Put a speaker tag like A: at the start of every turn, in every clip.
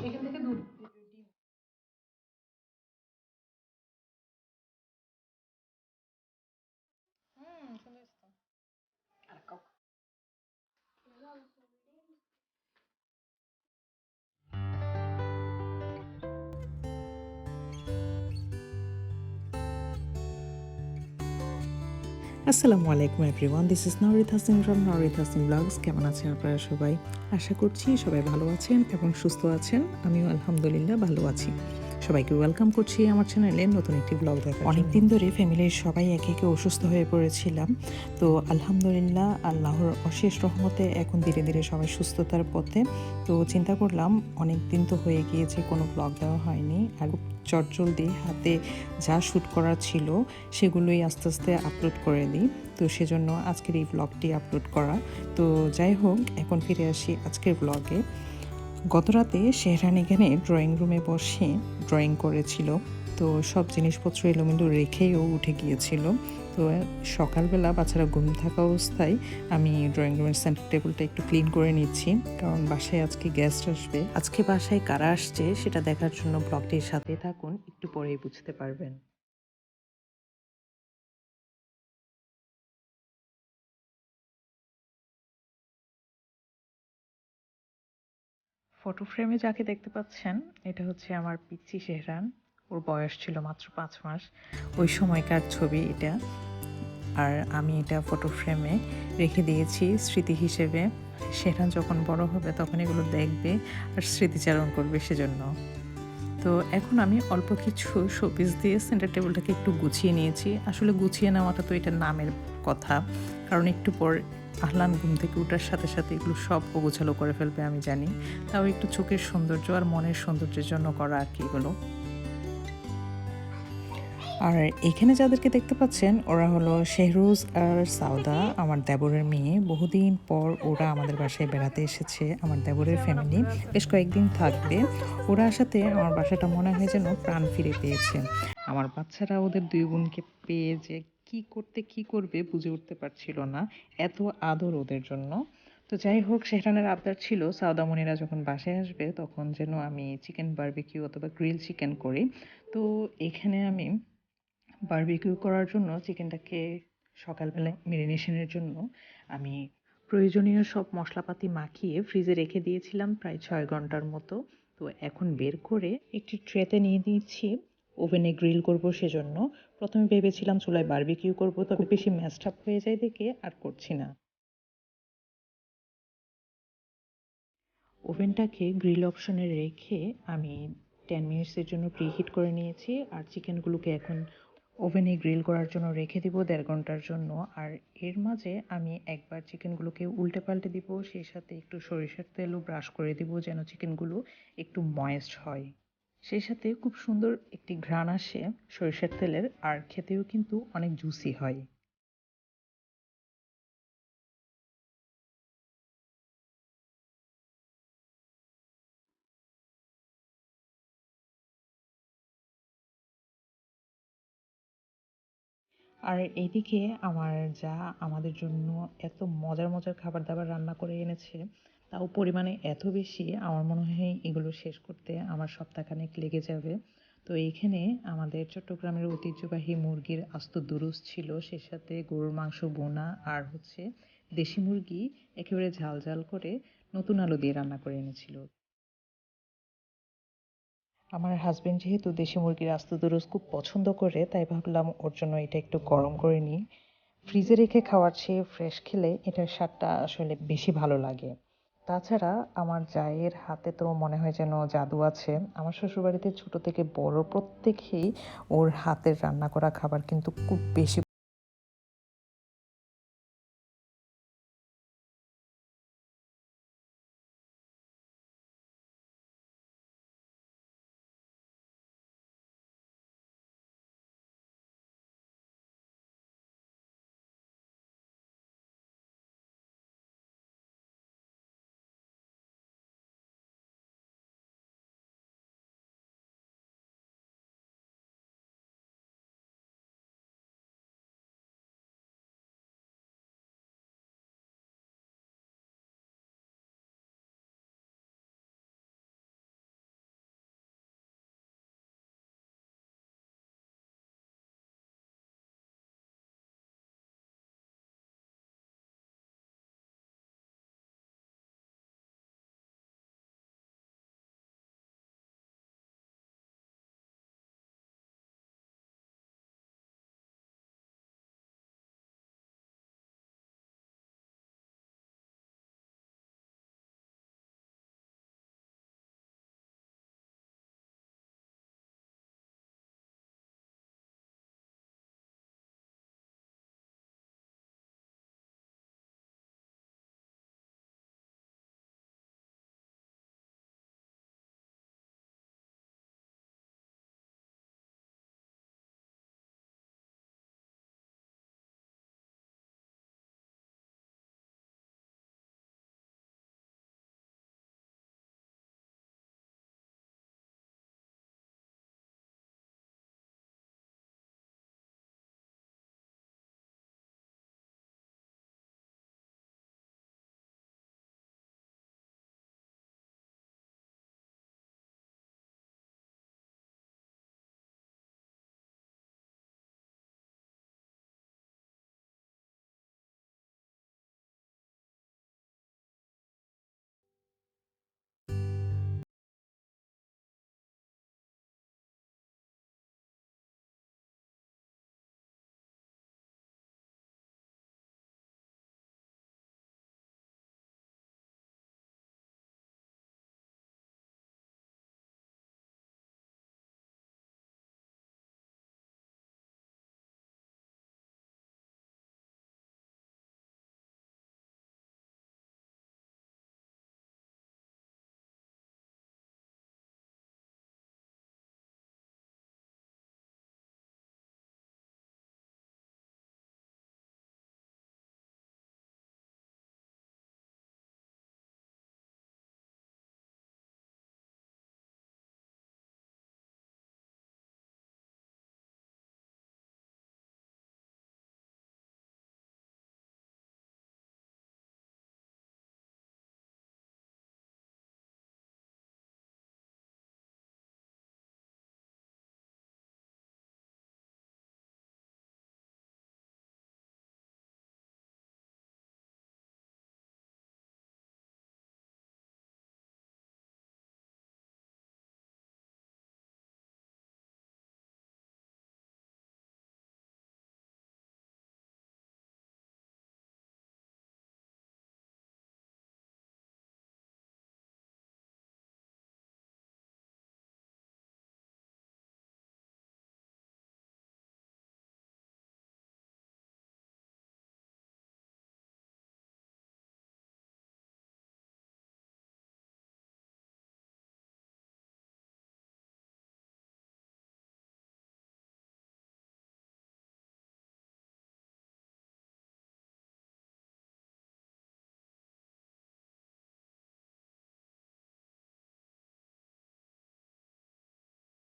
A: এখান থেকে দুধ সুন্দর হয়েছে তো। আর কাউ
B: আসসালামু আলাইকুম everyone, this is Norit Hasin from Norit Hasin blogs. কেমন আছেন আপনারা সবাই? আশা করছি সবাই ভালো আছেন এবং সুস্থ আছেন। আমিও আলহামদুলিল্লাহ ভালো আছি। সবাইকে ওয়েলকাম করছি আমার চ্যানেলে নতুন একটি ব্লগ দেখার জন্য। অনেকদিন ধরে ফ্যামিলির সবাই একে একে অসুস্থ হয়ে পড়েছিলাম, তো আলহামদুলিল্লাহ আল্লাহর অশেষ রহমতে এখন ধীরে ধীরে সবাই সুস্থতার পথে। তো চিন্তা করলাম অনেক দিন তো হয়ে গিয়েছে, কোনো ব্লগ দেওয়া হয়নি, আর চটজলদি হাতে যা শ্যুট করা ছিল সেগুলোই আস্তে আস্তে আপলোড করে দিই। তো সেজন্য আজকের এই ব্লগটি আপলোড করা। তো যাই হোক, এখন ফিরে আসি আজকের ব্লগে। গতরাতে শেহরান এখানে ড্রয়িং রুমে বসে ড্রয়িং করেছিল, তো সব জিনিসপত্র এলোমেলো রেখেও উঠে গিয়েছিল। তো সকালবেলা বাচ্চারা ঘুম থাকা অবস্থায় আমি ড্রয়িং রুমের সেন্টার টেবিলটা একটু ক্লিন করে নিচ্ছি, কারণ বাসায় আজকে গেস্ট আসবে। আজকে বাসায় কারা আসছে সেটা দেখার জন্য ব্লগটির সাথে থাকুন, একটু পরেই বুঝতে পারবেন। ফটো ফ্রেমে যাকে দেখতে পাচ্ছেন, এটা হচ্ছে আমার পিচ্চি শেহরান। ওর বয়স ছিল মাত্র 5 মাস, ওই সময়কার ছবি এটা। আর আমি এটা ফটো ফ্রেমে রেখে দিয়েছি স্মৃতি হিসেবে। শেহরান যখন বড় হবে তখন এগুলো দেখবে আর স্মৃতিচারণ করবে সেজন্য। তো এখন আমি অল্প কিছু শোপিস দিয়ে সেন্টার টেবিলটাকে একটু গুছিয়ে নিয়েছি। আসলে গুছিয়ে নেওয়াটা তো এটা নামের কথা, কারণ একটু পর আহলান ঘুম থেকে ওঠার সাথে সাথে এগুলো সব অগোছালো করে ফেলবে আমি জানি। তাও একটু চোখের সৌন্দর্য আর মনের সৌন্দর্যের জন্য করা আর কি এগুলো। আর এখানে যাদেরকে দেখতে পাচ্ছেন ওরা হলো শেহরুজ আর সাউদা, আমার দেবরের মেয়ে। বহুদিন পর ওরা আমাদের বাসায় বেড়াতে এসেছে, আমার দেবরের ফ্যামিলি বেশ কয়েকদিন থাকবে। ওরা আসাতে আমার বাসাটা মনে হয় যেন প্রাণ ফিরে পেয়েছে। আমার বাচ্চারা ওদের দুই বোনকে পেয়ে যে কি করতে কি করবে বুঝে উঠতে পারছিল না, এত আদর ওদের জন্য। তো যাই হোক, শেহরানের আবদার ছিল সাউদামণিরা যখন বাসায় আসবে তখন যেন আমি চিকেন বারবিকিউ অথবা গ্রিল চিকেন করি। তো এখানে আমি বারবিকিউ করার জন্য চিকেনটাকে সকালবেলায় মেরিনেশনের জন্য আমি প্রয়োজনীয় সব মশলাপাতি মাখিয়ে ফ্রিজে রেখে দিয়েছিলাম প্রায় 6 ঘন্টার মতো। তো এখন বের করে একটি ট্রেতে নিয়ে দিয়েছি, ওভেনে গ্রিল করব সেজন্য। প্রথমে ভেবেছিলাম চুলায় বারবিকিউ করব, তবে বেশি ম্যাশড আপ হয়ে যায় দেখে আর করছি না। ওভেনটাকে গ্রিল অপশনে রেখে আমি 10 মিনিটসের জন্য প্রিহিট করে নিয়েছি, আর চিকেনগুলোকে এখন ওভেনে গ্রিল করার জন্য রেখে দিব 1.5 ঘন্টার জন্য। আর এর মাঝে আমি একবার চিকেনগুলোকে উল্টে পাল্টে দিব, সেই সাথে একটু সরিষার তেলও ব্রাশ করে দিব যেন চিকেনগুলো একটু ময়েস্ট হয়। সেই সাথে খুব সুন্দর একটি ঘ্রাণ আসে সরিষার তেলের, আর খেতেও কিন্তু অনেক জুসি হয়। আর এইদিকে আমার যা আমাদের জন্য এত মজার মজার খাবার দাবার রান্না করে এনেছে, তাও পরিমাণে এত বেশি, আমার মনে হয় এগুলো শেষ করতে আমার সপ্তাহখানেক লেগে যাবে। তো এইখানে আমাদের চট্টগ্রামের ঐতিহ্যবাহী মুরগির আস্ত দুরুস ছিল, সে সাথে গরুর মাংস বোনা, আর হচ্ছে দেশি মুরগি একেবারে ঝাল ঝাল করে নতুন আলু দিয়ে রান্না করে এনেছিল। আমার হাজবেন্ড যেহেতু দেশি মুরগির আস্ত দুরুস খুব পছন্দ করে, তাই ভাবলাম ওর জন্য এটা একটু গরম করে নিই। ফ্রিজে রেখে খাওয়ার চেয়ে ফ্রেশ খেলে এটার স্বাদটা আসলে বেশি ভালো লাগে। তাছাড়া আমার জায়ের হাতে তো মনে হয় যেন জাদু আছে। আমার শ্বশুরবাড়িতে ছোট থেকে বড় প্রত্যেকেই ওর হাতের রান্না করা খাবার কিন্তু খুব বেশি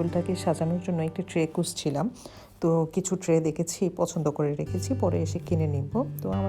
B: টেবিলটাকে সাজানোর জন্য একটি ট্রে খুঁজছিলাম, তো কিছু ট্রে দেখেছি, পছন্দ করে রেখেছি, পরে এসে কিনে নিব। তো আমার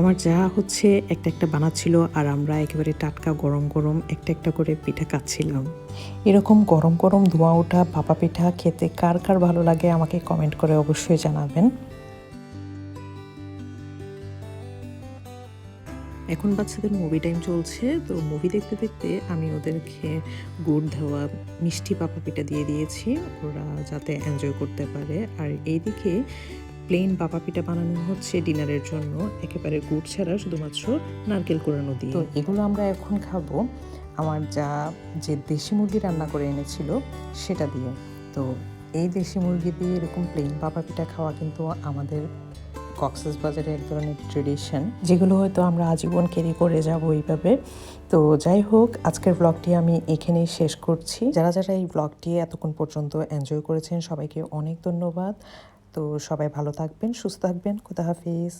B: আমার যা হচ্ছে একটা একটা বানাচ্ছিল, আর আমরা একেবারে টাটকা গরম গরম একটা একটা করে পিঠা খাচ্ছিলাম। এরকম গরম গরম ধোঁয়া ওঠা ভাপা পিঠা খেতে কার কার ভালো লাগে আমাকে কমেন্ট করে অবশ্যই জানাবেন। এখন বাচ্চাদের মুভি টাইম চলছে, তো মুভি দেখতে দেখতে আমি ওদেরকে গুড় দেওয়া মিষ্টি ভাপা পিঠা দিয়ে দিয়েছি, ওরা যাতে এনজয় করতে পারে। আর এইদিকে প্লেন ভাপা পিঠা বানানো হচ্ছে ডিনারের জন্য, একেবারে গুড় ছাড়া, শুধুমাত্র নারকেল কোরানো দিয়ে। তো এগুলো আমরা এখন খাবো আমার যে দেশি মুরগি রান্না করে এনেছিল সেটা দিয়ে। তো এই দেশি মুরগি দিয়ে এরকম প্লেন ভাপা পিঠা খাওয়া কিন্তু আমাদের কক্সবাজারে এক ধরনের ট্রেডিশন, যেগুলো হয়তো আমরা আজীবন ক্যারি করে যাব এইভাবে। তো যাই হোক, আজকের ব্লগটি আমি এখানেই শেষ করছি। যারা যারা এই ব্লগটি এতক্ষণ পর্যন্ত এনজয় করেছেন সবাইকে অনেক ধন্যবাদ। তো সবাই ভালো থাকবেন, সুস্থ থাকবেন, খুদা হাফিজ।